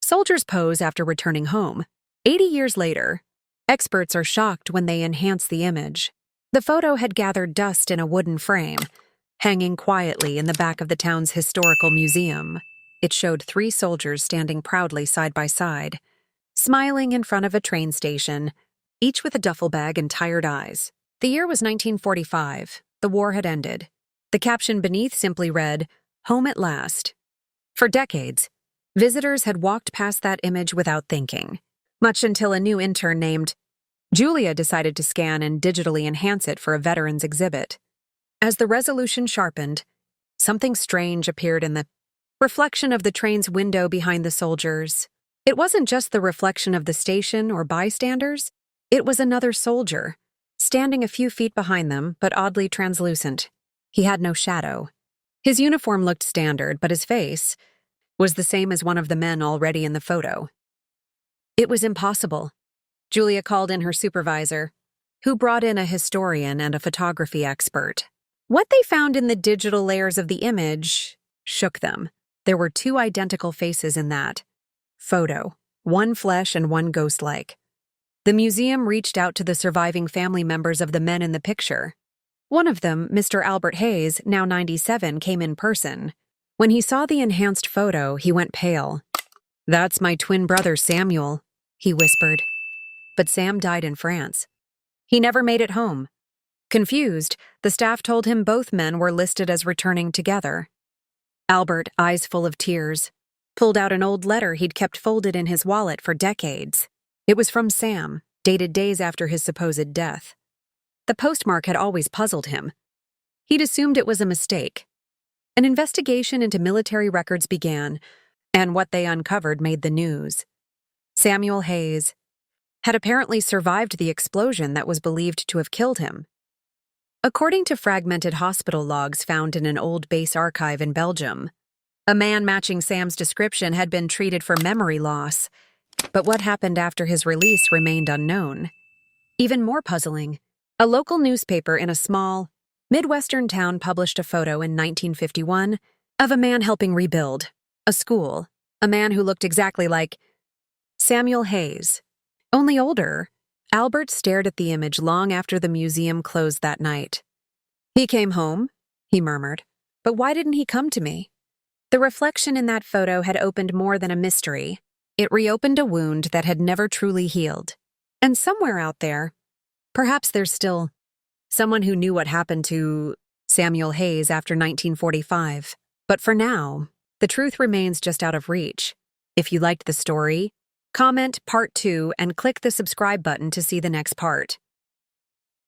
Soldiers pose after returning home. 80 years later, experts are shocked when they enhance the image. The photo had gathered dust in a wooden frame, hanging quietly in the back of the town's historical museum. It showed 3 soldiers standing proudly side by side, smiling in front of a train station, each with a duffel bag and tired eyes. The year was 1945. The war had ended. The caption beneath simply read, "Home at last." For decades, visitors had walked past that image without thinking, much until a new intern named Julia decided to scan and digitally enhance it for a veterans exhibit. As the resolution sharpened, something strange appeared in the reflection of the train's window behind the soldiers. It wasn't just the reflection of the station or bystanders. It was another soldier, standing a few feet behind them, but oddly translucent. He had no shadow. His uniform looked standard, but his face was the same as one of the men already in the photo. It was impossible. Julia called in her supervisor, who brought in a historian and a photography expert. What they found in the digital layers of the image shook them. There were 2 identical faces in that photo, one flesh and one ghost-like. The museum reached out to the surviving family members of the men in the picture. One of them, Mr. Albert Hayes, now 97, came in person. When he saw the enhanced photo, he went pale. "That's my twin brother, Samuel," he whispered. But Sam died in France. He never made it home. Confused, the staff told him both men were listed as returning together. Albert, eyes full of tears, pulled out an old letter he'd kept folded in his wallet for decades. It was from Sam, dated days after his supposed death. The postmark had always puzzled him. He'd assumed it was a mistake. An investigation into military records began, and what they uncovered made the news. Samuel Hayes had apparently survived the explosion that was believed to have killed him. According to fragmented hospital logs found in an old base archive in Belgium, a man matching Sam's description had been treated for memory loss, but what happened after his release remained unknown. Even more puzzling, a local newspaper in a small, Midwestern town published a photo in 1951 of a man helping rebuild a school, a man who looked exactly like Samuel Hayes. Only older, Albert stared at the image long after the museum closed that night. "He came home," he murmured, "but why didn't he come to me?" The reflection in that photo had opened more than a mystery. It reopened a wound that had never truly healed. And somewhere out there, perhaps there's still someone who knew what happened to Samuel Hayes after 1945. But for now, the truth remains just out of reach. If you liked the story, comment Part 2 and click the subscribe button to see the next part.